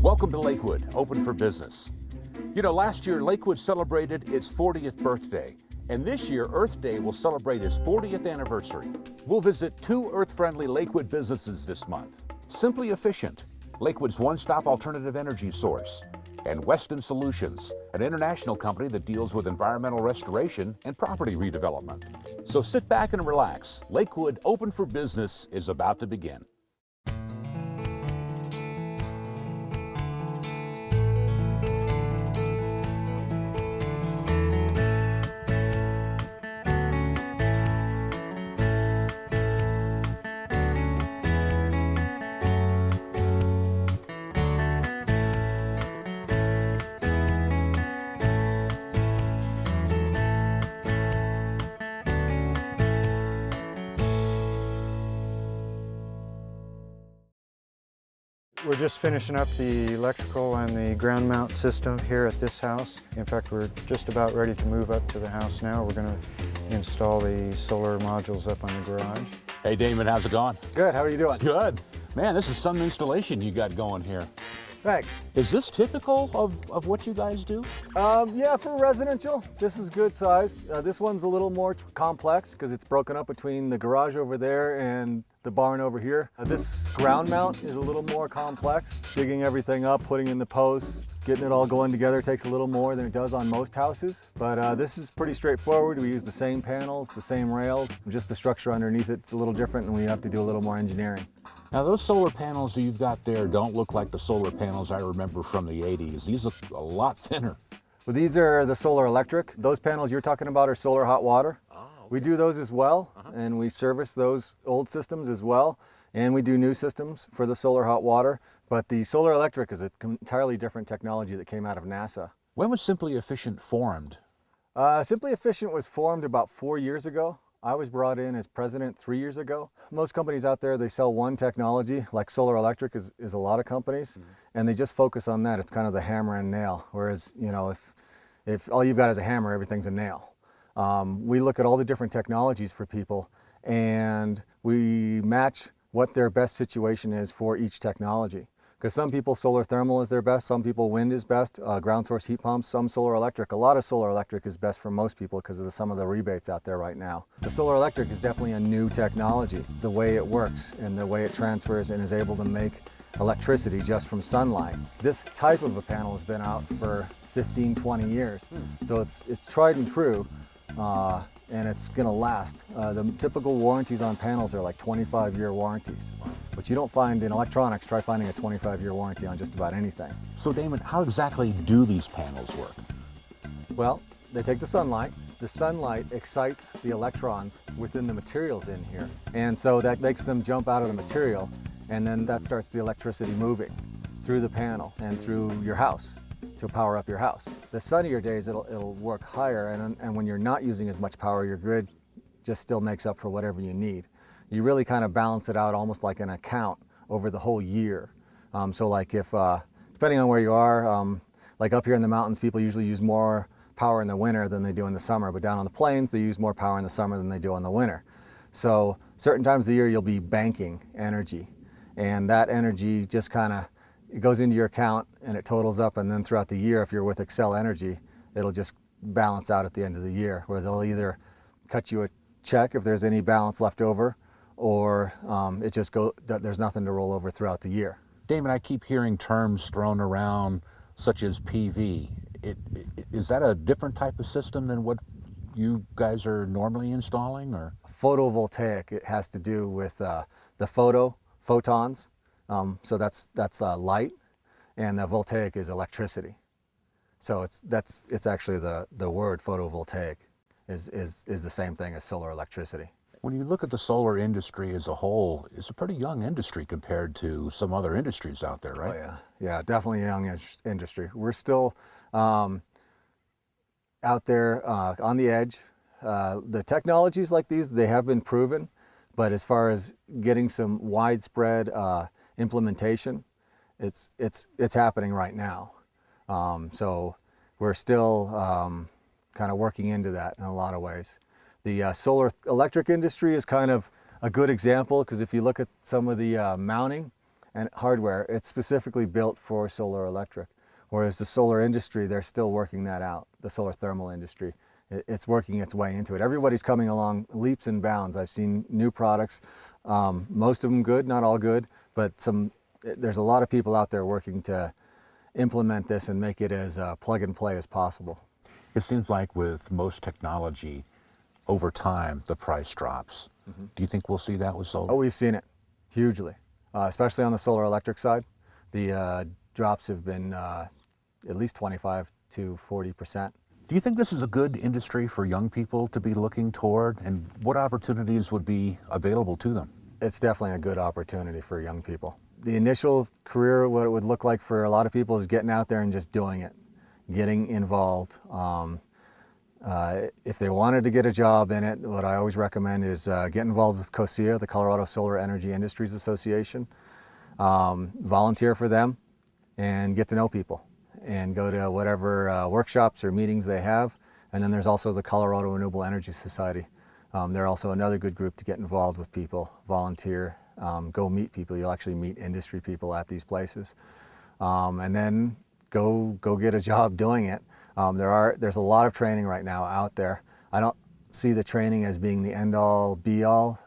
Welcome to Lakewood, open for business. You know, last year Lakewood celebrated its 40th birthday, and this year Earth Day will celebrate its 40th anniversary. We'll visit 2 earth-friendly Lakewood businesses this month. Simply Efficient, Lakewood's one-stop alternative energy source, and Weston Solutions, an international company that deals with environmental restoration and property redevelopment. So sit back and relax. Lakewood Open for Business is about to begin. We're just finishing up the electrical and the ground mount system here at this house. In fact, we're just about ready to move up to the house now. We're going to install the solar modules up on the garage. Hey Damon, how's it going? Good, how are you doing? Good. Man, this is some installation you got going here. Thanks. Is this typical of what you guys do? Yeah, for residential, this is good size. This one's a little more complex because it's broken up between the garage over there and the barn over here. This ground mount is a little more complex. Digging everything up, putting in the posts, getting it all going together takes a little more than it does on most houses. But this is pretty straightforward. We use the same panels, the same rails, just the structure underneath it's a little different and we have to do a little more engineering. Now those solar panels that you've got there don't look like the solar panels I remember from the 80s. These look a lot thinner. Well, these are the solar electric. Those panels you're talking about are solar hot water. We do those as well, and we service those old systems as well, and we do new systems for the solar hot water. But the solar electric is an entirely different technology that came out of NASA. When was Simply Efficient formed? Simply Efficient was formed about 4 years ago. I was brought in as president 3 years ago. Most companies out there, they sell one technology, like solar electric is a lot of companies, and they just focus on that. It's kind of the hammer and nail, whereas, you know, if all you've got is a hammer, everything's a nail. We look at all the different technologies for people and we match what their best situation is for each technology. Because some people solar thermal is their best, some people wind is best, ground source heat pumps, some solar electric. A lot of solar electric is best for most people because of some of the rebates out there right now. The solar electric is definitely a new technology. The way it works and the way it transfers and is able to make electricity just from sunlight. This type of a panel has been out for 15, 20 years. So it's tried and true. And it's going to last. The typical warranties on panels are like 25-year warranties. But you don't find in electronics, try finding a 25-year warranty on just about anything. So Damon, how exactly do these panels work? Well, they take the sunlight. The sunlight excites the electrons within the materials in here. And so that makes them jump out of the material, and then that starts the electricity moving through the panel and through your house to power up your house. The sunnier days, it'll work higher, and when you're not using as much power, your grid just still makes up for whatever you need. You really kind of balance it out almost like an account over the whole year. So like if, depending on where you are, like up here in the mountains, people usually use more power in the winter than they do in the summer, but down on the plains, they use more power in the summer than they do in the winter. So certain times of the year, you'll be banking energy, and that energy just kind of, it goes into your account and it totals up, and then throughout the year, if you're with Excel Energy, it'll just balance out at the end of the year, where they'll either cut you a check if there's any balance left over, or it just there's nothing to roll over throughout the year. Damon, I keep hearing terms thrown around such as PV. Is that a different type of system than what you guys are normally installing, or? Photovoltaic, it has to do with the photons. So that's light, and the voltaic is electricity. So it's actually the word photovoltaic is the same thing as solar electricity. When you look at the solar industry as a whole, it's a pretty young industry compared to some other industries out there, right? Oh, yeah, definitely a young industry. We're still out there on the edge. The technologies like these, they have been proven, but as far as getting some widespread implementation, it's happening right now. So we're still kind of working into that in a lot of ways. The solar electric industry is kind of a good example, because if you look at some of the mounting, and hardware. It's specifically built for solar electric. Whereas the solar industry, they're still working that out, the solar thermal industry. It's working its way into it. Everybody's coming along leaps and bounds. I've seen new products, most of them good, not all good, but there's a lot of people out there working to implement this and make it as plug and play as possible. It seems like with most technology, over time, the price drops. Do you think we'll see that with solar? Oh, we've seen it hugely, especially on the solar electric side. The drops have been at least 25 to 40%. Do you think this is a good industry for young people to be looking toward, and what opportunities would be available to them? It's definitely a good opportunity for young people. The initial career, what it would look like for a lot of people is getting out there and just doing it, getting involved. If they wanted to get a job in it, what I always recommend is get involved with COSIA, the Colorado Solar Energy Industries Association, volunteer for them, and get to know people, and go to whatever workshops or meetings they have. And then there's also the Colorado Renewable Energy Society. They're also another good group to get involved with people, volunteer, go meet people. You'll actually meet industry people at these places. And then go get a job doing it. There's a lot of training right now out there. I don't see the training as being the end-all, be-all.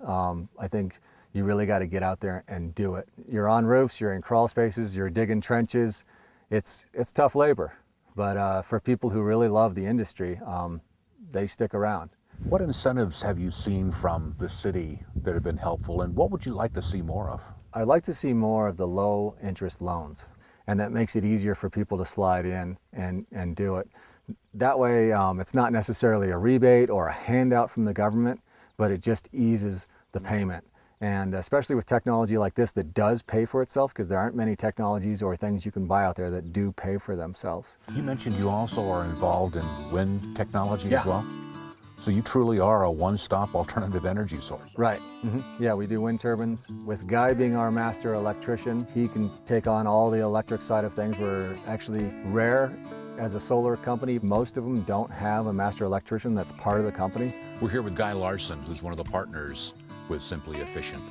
I think you really got to get out there and do it. You're on roofs, you're in crawl spaces, you're digging trenches. It's tough labor, but for people who really love the industry, they stick around. What incentives have you seen from the city that have been helpful, and what would you like to see more of? I'd like to see more of the low interest loans, and that makes it easier for people to slide in and do it. That way, it's not necessarily a rebate or a handout from the government, but it just eases the payment. And especially with technology like this that does pay for itself, because there aren't many technologies or things you can buy out there that do pay for themselves. You mentioned you also are involved in wind technology as Yeah. well? So you truly are a one-stop alternative energy source. Right. Yeah, we do wind turbines. With Guy being our master electrician, he can take on all the electric side of things. We're actually rare as a solar company. Most of them don't have a master electrician that's part of the company. We're here with Guy Larson, who's one of the partners with Simply Efficient.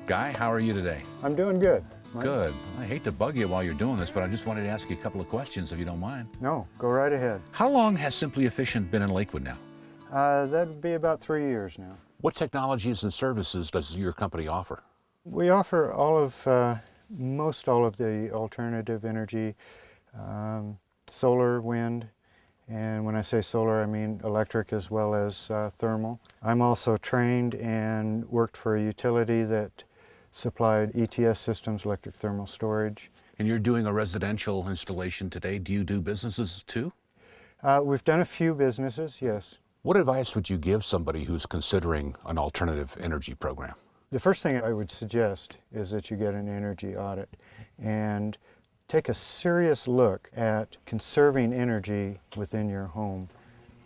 Guy, how are you today? I'm doing good. Good. I hate to bug you while you're doing this, but I just wanted to ask you a couple of questions if you don't mind. No, go right ahead. How long has Simply Efficient been in Lakewood now? That would be about 3 years now. What technologies and services does your company offer? We offer most all of the alternative energy, solar, wind, and when I say solar, I mean electric as well as thermal. I'm also trained and worked for a utility that supplied ETS systems, electric thermal storage. And you're doing a residential installation today. Do you do businesses too? We've done a few businesses, yes. What advice would you give somebody who's considering an alternative energy program? The first thing I would suggest is that you get an energy audit and take a serious look at conserving energy within your home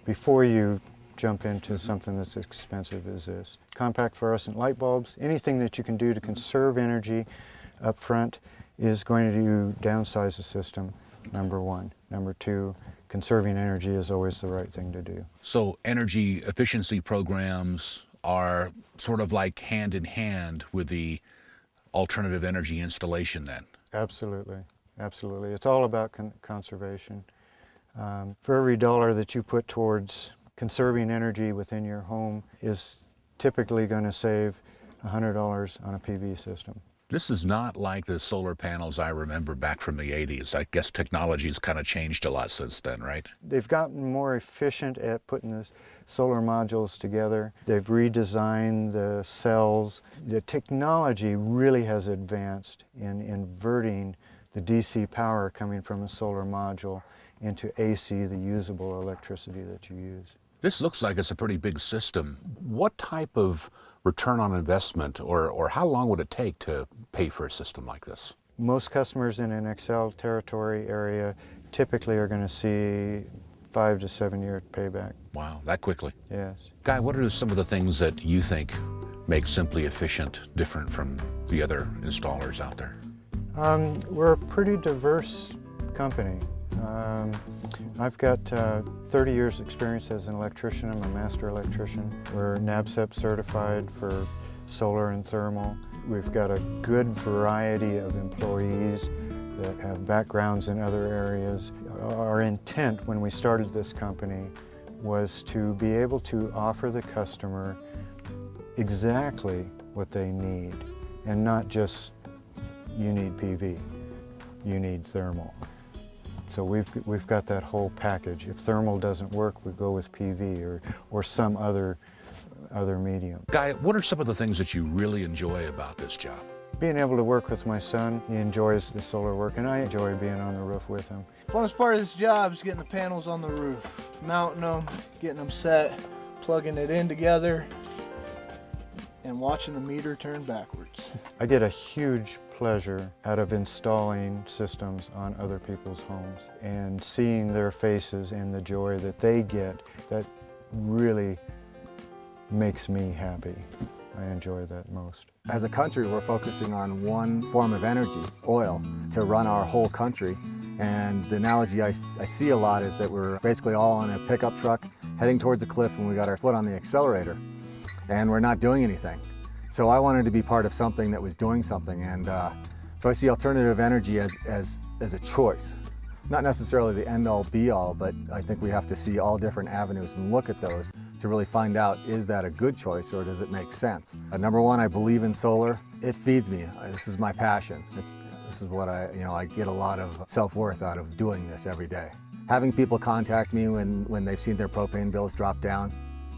before you jump into something that's expensive as this. Compact fluorescent light bulbs, anything that you can do to conserve energy up front is going to downsize the system, number one. Number two, conserving energy is always the right thing to do. So energy efficiency programs are sort of like hand in hand with the alternative energy installation then? Absolutely, absolutely. It's all about conservation. For every dollar that you put towards conserving energy within your home is typically going to save $100 on a PV system. This is not like the solar panels I remember back from the 80s. I guess technology's kind of changed a lot since then, right? They've gotten more efficient at putting the solar modules together. They've redesigned the cells. The technology really has advanced in inverting the DC power coming from a solar module into AC, the usable electricity that you use. This looks like it's a pretty big system. What type of return on investment or how long would it take to pay for a system like this? Most customers in an Excel territory area typically are going to see 5 to 7 year payback. Wow, that quickly? Yes. Guy, what are some of the things that you think make Simply Efficient different from the other installers out there? We're a pretty diverse company. I've got 30 years experience as an electrician. I'm a master electrician. We're NABCEP certified for solar and thermal. We've got a good variety of employees that have backgrounds in other areas. Our intent when we started this company was to be able to offer the customer exactly what they need, and not just, you need PV, you need thermal. So we've got that whole package. If thermal doesn't work, we go with PV or some other medium. Guy, what are some of the things that you really enjoy about this job? Being able to work with my son, he enjoys the solar work, and I enjoy being on the roof with him. The funnest part of this job is getting the panels on the roof, mounting them, getting them set, plugging it in together, and watching the meter turn backwards. I get a huge pleasure out of installing systems on other people's homes and seeing their faces and the joy that they get. That really makes me happy. I enjoy that most. As a country, we're focusing on one form of energy, oil, to run our whole country. And the analogy I see a lot is that we're basically all on a pickup truck heading towards a cliff and we got our foot on the accelerator and we're not doing anything. So I wanted to be part of something that was doing something, and so I see alternative energy as a choice. Not necessarily the end-all be-all, but I think we have to see all different avenues and look at those to really find out, is that a good choice or does it make sense? Number one, I believe in solar. It feeds me. This is my passion. This is what I get a lot of self-worth out of doing this every day. Having people contact me when they've seen their propane bills drop down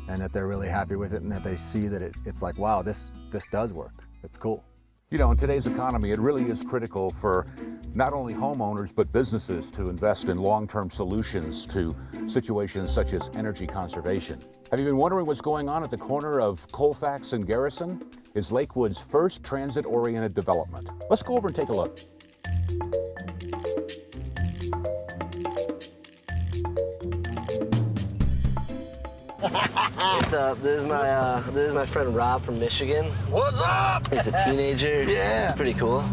and that they're really happy with it and that they see that it's like, wow, this does work. It's cool. You know, in today's economy, it really is critical for not only homeowners but businesses to invest in long-term solutions to situations such as energy conservation. Have you been wondering what's going on at the corner of Colfax and Garrison? It's Lakewood's first transit-oriented development. Let's go over and take a look. What's up? This is my friend Rob from Michigan. What's up? He's a teenager. Yeah. It's pretty cool.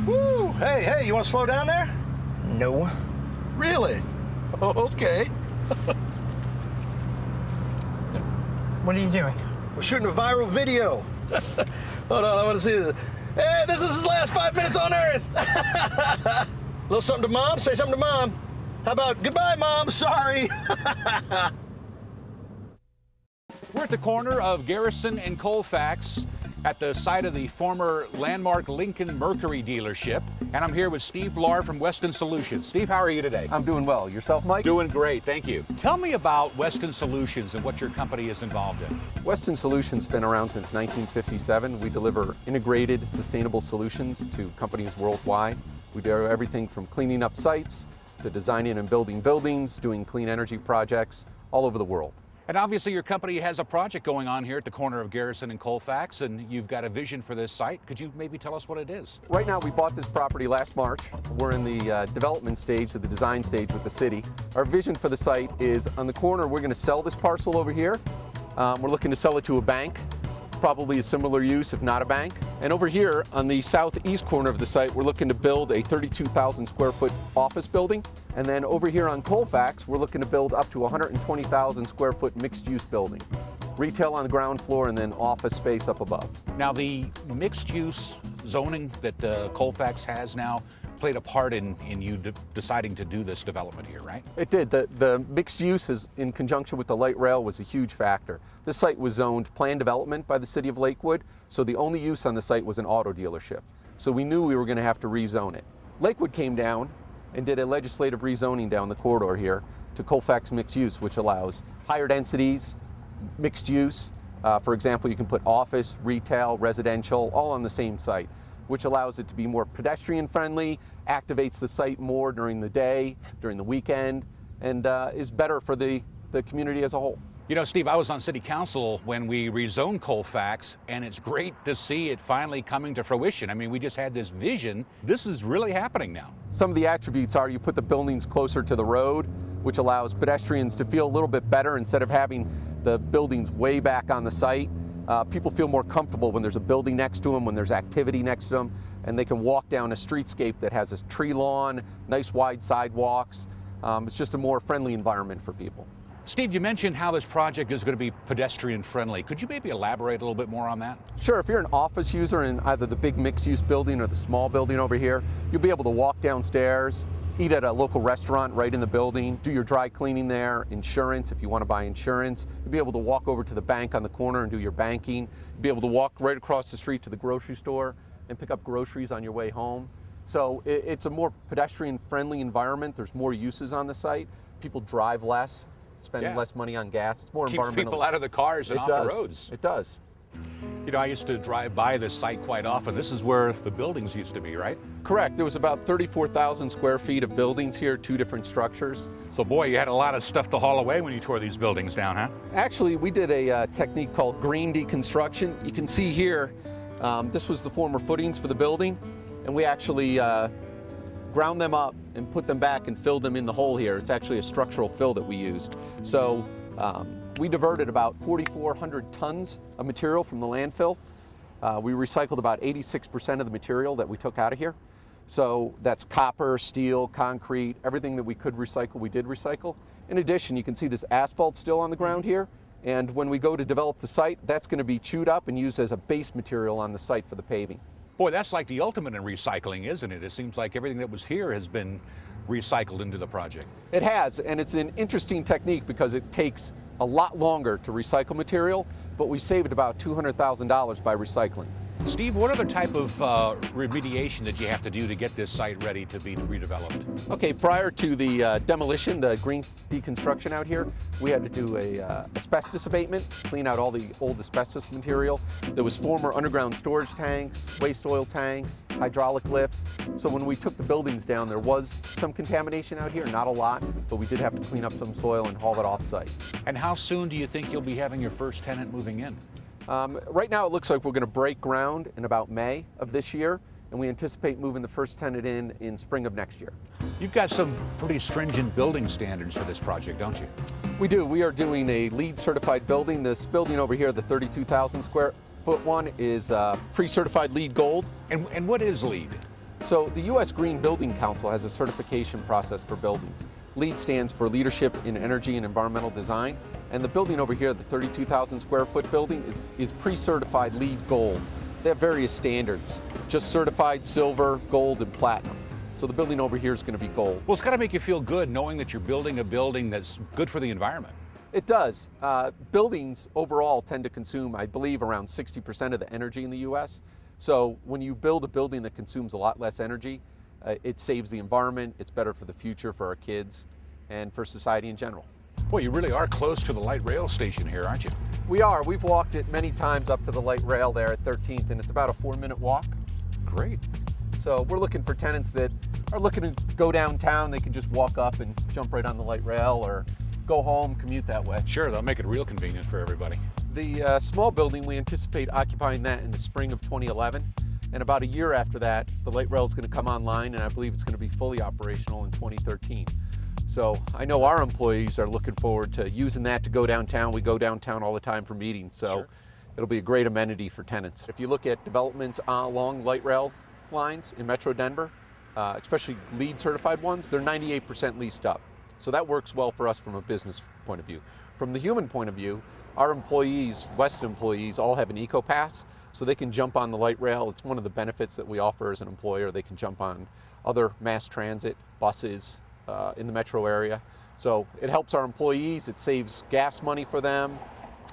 Woo! Hey, you want to slow down there? No. Really? Oh, okay. What are you doing? We're shooting a viral video. Hold on, I want to see this. Hey, this is his last 5 minutes on Earth. Little something to Mom? Say something to Mom. How about, goodbye, Mom, sorry. We're at the corner of Garrison and Colfax at the site of the former landmark Lincoln Mercury dealership. And I'm here with Steve Blar from Weston Solutions. Steve, how are you today? I'm doing well. Yourself, Mike? Doing great, thank you. Tell me about Weston Solutions and what your company is involved in. Weston Solutions has been around since 1957. We deliver integrated, sustainable solutions to companies worldwide. We do everything from cleaning up sites to designing and building buildings, doing clean energy projects all over the world. And obviously your company has a project going on here at the corner of Garrison and Colfax, and you've got a vision for this site. Could you maybe tell us what it is? Right now, we bought this property last March. We're in the development stage, the design stage with the city. Our vision for the site is on the corner, we're going to sell this parcel over here. We're looking to sell it to a bank, probably a similar use, if not a bank. And over here on the southeast corner of the site, we're looking to build a 32,000 square foot office building. And then over here on Colfax, we're looking to build up to 120,000 square foot mixed use building. Retail on the ground floor and then office space up above. Now the mixed use zoning that Colfax has now played a part in you deciding to do this development here, right? It did. The mixed use is, in conjunction with the light rail, was a huge factor. This site was zoned planned development by the city of Lakewood, so the only use on the site was an auto dealership. So we knew we were going to have to rezone it. Lakewood came down and did a legislative rezoning down the corridor here to Colfax mixed use, which allows higher densities, mixed use. For example, you can put office, retail, residential, all on the same site, which allows it to be more pedestrian friendly, activates the site more during the day, during the weekend, and is better for the community as a whole. You know, Steve, I was on city council when we rezoned Colfax, and it's great to see it finally coming to fruition. I mean, we just had this vision. This is really happening now. Some of the attributes are you put the buildings closer to the road, which allows pedestrians to feel a little bit better instead of having the buildings way back on the site. People feel more comfortable when there's a building next to them, when there's activity next to them, and they can walk down a streetscape that has a tree lawn, nice wide sidewalks. It's just a more friendly environment for people. Steve, you mentioned how this project is going to be pedestrian friendly. Could you maybe elaborate a little bit more on that? Sure, if you're an office user in either the big mixed-use building or the small building over here, you'll be able to walk downstairs, eat at a local restaurant right in the building, do your dry cleaning there, insurance if you want to buy insurance. You'll be able to walk over to the bank on the corner and do your banking. You'll be able to walk right across the street to the grocery store and pick up groceries on your way home. So it's a more pedestrian-friendly environment. There's more uses on the site. People drive less, spending less money on gas. It's more Keeps environmental. people out of the cars and off the roads. It does. You know, I used to drive by this site quite often. This is where the buildings used to be, right? Correct. There was about 34,000 square feet of buildings here, 2 different structures. So boy, you had a lot of stuff to haul away when you tore these buildings down, huh? Actually, we did a technique called green deconstruction. You can see here, this was the former footings for the building, and we actually ground them up and put them back and filled them in the hole here. It's actually a structural fill that we used. So we diverted about 4,400 tons of material from the landfill. We recycled about 86% of the material that we took out of here. So that's copper, steel, concrete, everything that we could recycle, we did recycle. In addition, you can see this asphalt still on the ground here. And when we go to develop the site, that's going to be chewed up and used as a base material on the site for the paving. Boy, that's like the ultimate in recycling, isn't it? It seems like everything that was here has been recycled into the project. It has, and it's an interesting technique because it takes a lot longer to recycle material, but we saved about $200,000 by recycling. Steve, what other type of remediation did you have to do to get this site ready to be redeveloped? Okay, prior to the demolition, the green deconstruction out here, we had to do a asbestos abatement, clean out all the old asbestos material. There was former underground storage tanks, waste oil tanks, hydraulic lifts. So when we took the buildings down, there was some contamination out here, not a lot, but we did have to clean up some soil and haul it off-site. And how soon do you think you'll be having your first tenant moving in? Right now it looks like we're going to break ground in about May of this year, and we anticipate moving the first tenant in spring of next year. You've got some pretty stringent building standards for this project, don't you? We do. We are doing a LEED certified building. This building over here, the 32,000 square foot one, is pre-certified LEED Gold. And what is LEED? So the U.S. Green Building Council has a certification process for buildings. LEED stands for Leadership in Energy and Environmental Design. And the building over here, the 32,000 square foot building, is pre-certified LEED Gold. They have various standards, just certified silver, gold, and platinum. So the building over here is going to be gold. Well, it's got to make you feel good knowing that you're building a building that's good for the environment. It does. Buildings overall tend to consume, I believe, around 60% of the energy in the U.S. So when you build a building that consumes a lot less energy, it saves the environment, it's better for the future, for our kids, and for society in general. Boy, you really are close to the light rail station here, aren't you? We are. We've walked it many times up to the light rail there at 13th, and it's about a 4-minute walk. Great. So we're looking for tenants that are looking to go downtown. They can just walk up and jump right on the light rail, or go home, commute that way. Sure, they'll make it real convenient for everybody. The small building, we anticipate occupying that in the spring of 2011. And about a year after that, the light rail is going to come online, and I believe it's going to be fully operational in 2013. So I know our employees are looking forward to using that to go downtown. We go downtown all the time for meetings, so sure. It'll be a great amenity for tenants. If you look at developments along light rail lines in Metro Denver, especially LEED certified ones, they're 98% leased up. So that works well for us from a business point of view. From the human point of view, our employees, Weston employees, all have an eco-pass, so they can jump on the light rail. It's one of the benefits that we offer as an employer. They can jump on other mass transit, buses in the metro area. So it helps our employees, it saves gas money for them,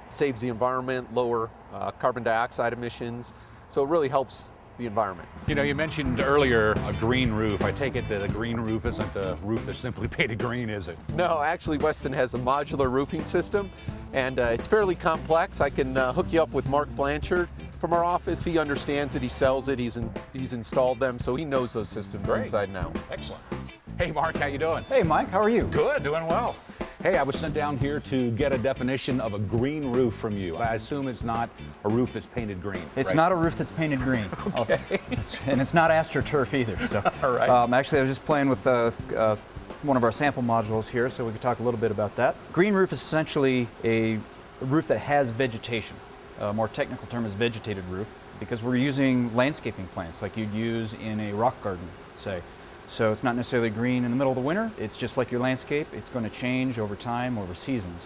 saves the environment, lower carbon dioxide emissions. So it really helps the environment. You know, you mentioned earlier a green roof. I take it that a green roof isn't a roof that's simply painted green, is it? No, actually Weston has a modular roofing system, and it's fairly complex. I can hook you up with Mark Blanchard from our office. He understands it, he sells it, he's installed them, so he knows those systems inside and out. Excellent. Hey Mark, how you doing? Hey Mike, how are you? Good, doing well. Hey, I was sent down here to get a definition of a green roof from you. I assume it's not a roof that's painted green. It's right? not a roof that's painted green. Okay. And it's not AstroTurf either. So, all right. Actually, I was just playing with one of our sample modules here, so we could talk a little bit about that. Green roof is essentially a roof that has vegetation. A more technical term is vegetated roof, because we're using landscaping plants like you'd use in a rock garden, say. So it's not necessarily green in the middle of the winter. It's just like your landscape. It's going to change over time, over seasons.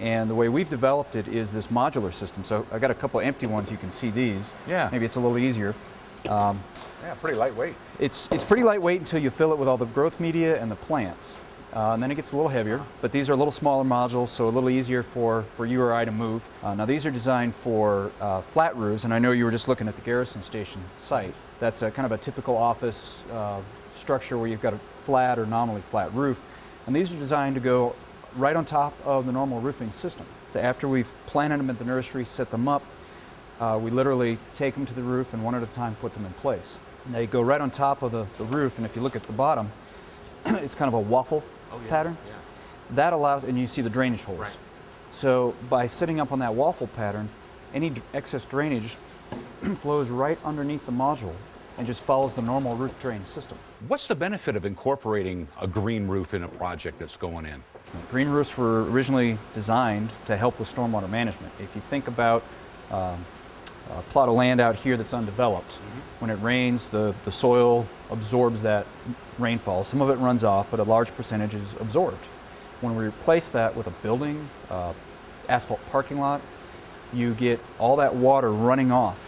And the way we've developed it is this modular system. So I got a couple empty ones. You can see these. Yeah. Maybe it's a little easier. Yeah, pretty lightweight. It's pretty lightweight until you fill it with all the growth media and the plants. And then it gets a little heavier, but these are a little smaller modules, so a little easier for you or I to move. Now these are designed for flat roofs, and I know you were just looking at the Garrison Station site. That's a kind of a typical office structure where you've got a flat or nominally flat roof. And these are designed to go right on top of the normal roofing system. So after we've planted them at the nursery, set them up, we literally take them to the roof and one at a time put them in place. And they go right on top of the roof, and if you look at the bottom, it's kind of a waffle pattern. Yeah. That allows, and you see the drainage holes. Right. So by setting up on that waffle pattern, any excess drainage flows right underneath the module and just follows the normal roof drain system. What's the benefit of incorporating a green roof in a project that's going in? Green roofs were originally designed to help with stormwater management. If you think about a plot of land out here that's undeveloped, when it rains, the soil absorbs that rainfall. Some of it runs off, but a large percentage is absorbed. When we replace that with a building, asphalt parking lot, you get all that water running off,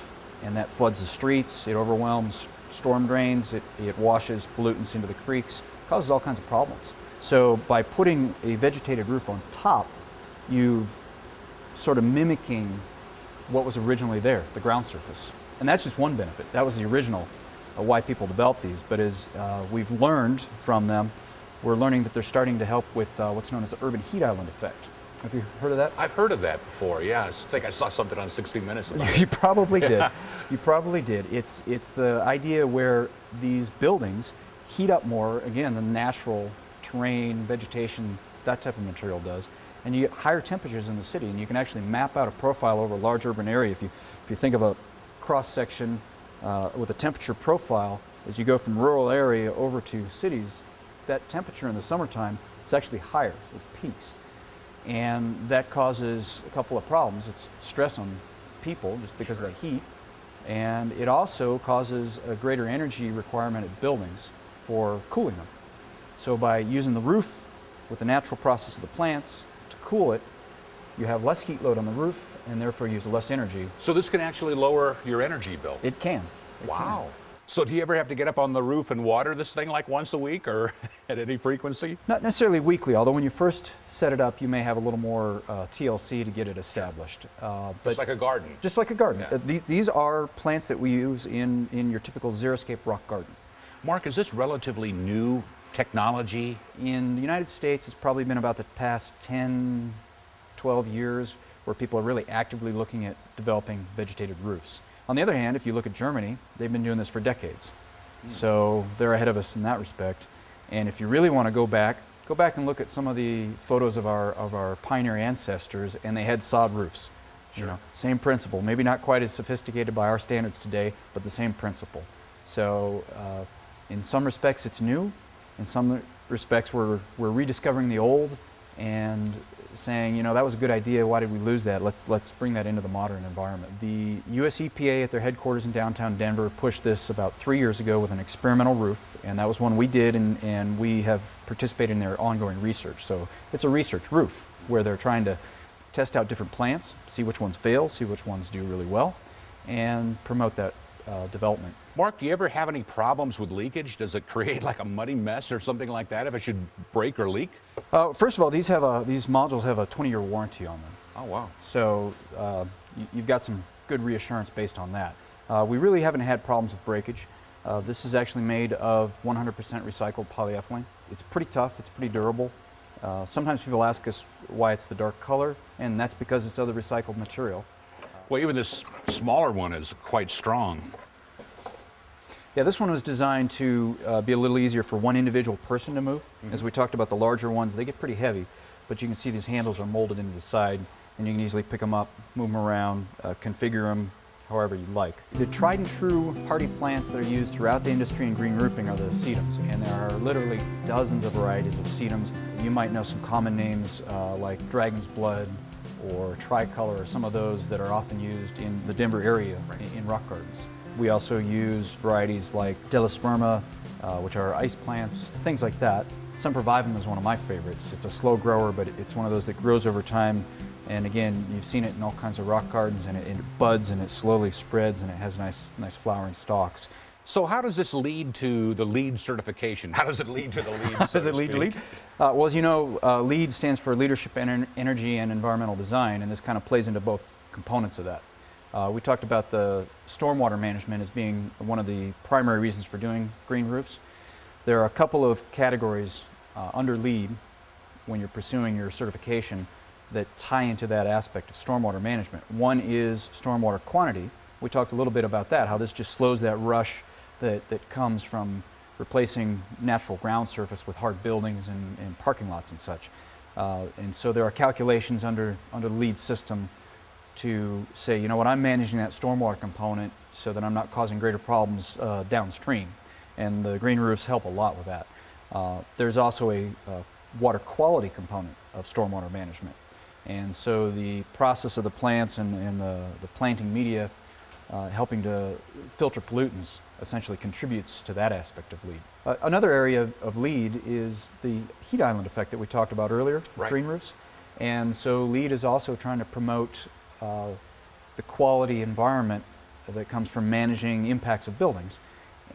and that floods the streets, it overwhelms storm drains, it washes pollutants into the creeks, causes all kinds of problems. So by putting a vegetated roof on top, you've sort of mimicking what was originally there, the ground surface. And that's just one benefit. That was the original why people developed these. But as we've learned from them, we're learning that they're starting to help with what's known as the urban heat island effect. Have you heard of that? I've heard of that before, yeah. I think I saw something on 60 Minutes about it. You probably did. You probably did. It's the idea where these buildings heat up more, again, the natural terrain, vegetation, that type of material does. And you get higher temperatures in the city, and you can actually map out a profile over a large urban area. If you think of a cross section with a temperature profile, as you go from rural area over to cities, that temperature in the summertime is actually higher, it peaks. And that causes a couple of problems. It's stress on people just because of the heat, and it also causes a greater energy requirement at buildings for cooling them. So by using the roof with the natural process of the plants to cool it, you have less heat load on the roof and therefore use less energy. So this can actually lower your energy bill? It can. Wow. So do you ever have to get up on the roof and water this thing like once a week or at any frequency? Not necessarily weekly, although when you first set it up, you may have a little more TLC to get it established. But just like a garden? Just like a garden. Yeah. These are plants that we use in your typical xeriscape rock garden. Mark, is this relatively new technology? In the United States, it's probably been about the past 10, 12 years where people are really actively looking at developing vegetated roofs. On the other hand, if you look at Germany, they've been doing this for decades. So they're ahead of us in that respect. And if you really want to go back and look at some of the photos of our pioneer ancestors, and they had sod roofs. Sure. You know, same principle. Maybe not quite as sophisticated by our standards today, but the same principle. So in some respects it's new. In some respects we're rediscovering the old and saying, you know, that was a good idea, why did we lose that? Let's bring that into the modern environment. The US EPA at their headquarters in downtown Denver pushed this about 3 years ago with an experimental roof, and that was one we did, and we have participated in their ongoing research. So it's a research roof where they're trying to test out different plants, see which ones fail, see which ones do really well, and promote that development. Mark, do you ever have any problems with leakage? Does it create like a muddy mess or something like that if it should break or leak? First of all, these modules have a 20-year warranty on them. Oh, wow. So you've got some good reassurance based on that. We really haven't had problems with breakage. This is actually made of 100% recycled polyethylene. It's pretty tough, it's pretty durable. Sometimes people ask us why it's the dark color, and that's because it's other recycled material. Well, even this smaller one is quite strong. Yeah, this one was designed to be a little easier for one individual person to move. As we talked about the larger ones, they get pretty heavy, but you can see these handles are molded into the side, and you can easily pick them up, move them around, configure them however you like. The tried and true hardy plants that are used throughout the industry in green roofing are the sedums, and there are literally dozens of varieties of sedums. You might know some common names like dragon's blood or tricolor, or some of those that are often used in the Denver area in rock gardens. We also use varieties like Delosperma, which are ice plants, things like that. Sempervivum is one of my favorites. It's a slow grower, but it's one of those that grows over time. And again, you've seen it in all kinds of rock gardens, and it buds and it slowly spreads, and it has nice flowering stalks. So how does this lead to the LEED certification? How does it lead to the LEED? How does it lead to LEED? Well, as you know, LEED stands for Leadership in Energy and Environmental Design, and this kind of plays into both components of that. We talked about the stormwater management as being one of the primary reasons for doing green roofs. There are a couple of categories under LEED when you're pursuing your certification that tie into that aspect of stormwater management. One is stormwater quantity. We talked a little bit about that, how this just slows that rush that comes from replacing natural ground surface with hard buildings and parking lots and such. And so there are calculations under the LEED system to say, you know what, I'm managing that stormwater component so that I'm not causing greater problems downstream. And the green roofs help a lot with that. There's also a water quality component of stormwater management. And so the process of the plants and the planting media helping to filter pollutants essentially contributes to that aspect of LEED. Another area of LEED is the heat island effect that we talked about earlier with green roofs. And so LEED is also trying to promote the quality environment that comes from managing impacts of buildings,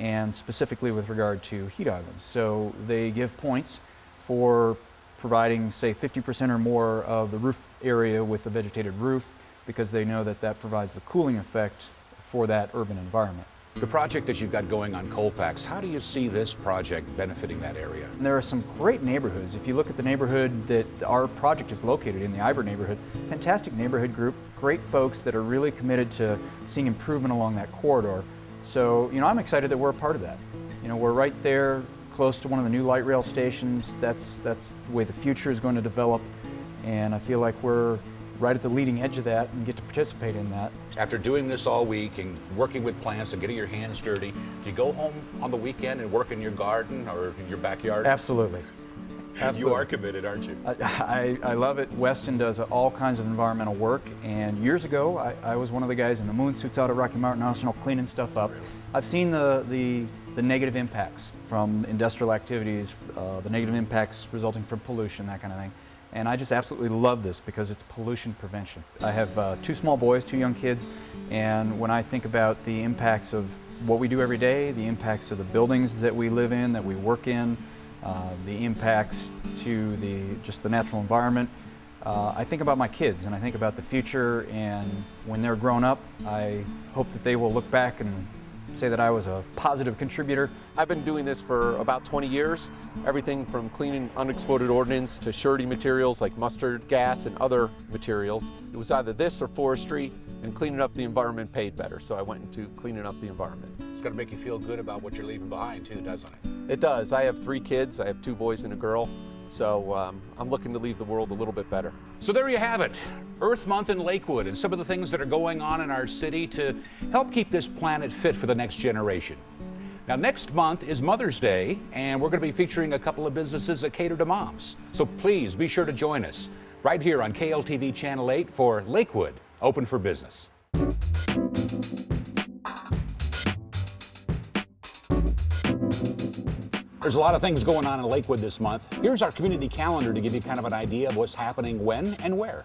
and specifically with regard to heat islands. So they give points for providing, say, 50% or more of the roof area with a vegetated roof, because they know that that provides the cooling effect for that urban environment. The project that you've got going on Colfax, how do you see this project benefiting that area? And there are some great neighborhoods. If you look at the neighborhood that our project is located in, the Iber neighborhood, fantastic neighborhood group, great folks that are really committed to seeing improvement along that corridor. So, you know, I'm excited that we're a part of that. You know, we're right there close to one of the new light rail stations. That's the way the future is going to develop, and I feel like we're right at the leading edge of that and get to participate in that. After doing this all week and working with plants and getting your hands dirty, do you go home on the weekend and work in your garden or in your backyard? Absolutely. Absolutely. You are committed, aren't you? I love it. Weston does all kinds of environmental work, and years ago I was one of the guys in the moon suits out at Rocky Mountain Arsenal cleaning stuff up. I've seen the negative impacts from industrial activities, the negative impacts resulting from pollution, that kind of thing. And I just absolutely love this because it's pollution prevention. I have 2 small boys, 2 young kids, and when I think about the impacts of what we do every day, the impacts of the buildings that we live in, that we work in, the impacts to just the natural environment, I think about my kids and I think about the future, and when they're grown up, I hope that they will look back and say that I was a positive contributor. I've been doing this for about 20 years, everything from cleaning unexploded ordnance to surety materials like mustard gas and other materials. It was either this or forestry, and cleaning up the environment paid better, so I went into cleaning up the environment. It's going to make you feel good about what you're leaving behind too, doesn't it? It does. I have 3 kids. I have 2 boys and a girl, so I'm looking to leave the world a little bit better. So there you have it, Earth Month in Lakewood and some of the things that are going on in our city to help keep this planet fit for the next generation. Now, next month is Mother's Day, and we're going to be featuring a couple of businesses that cater to moms. So please be sure to join us right here on KLTV Channel 8 for Lakewood Open for Business. There's a lot of things going on in Lakewood this month. Here's our community calendar to give you kind of an idea of what's happening when and where.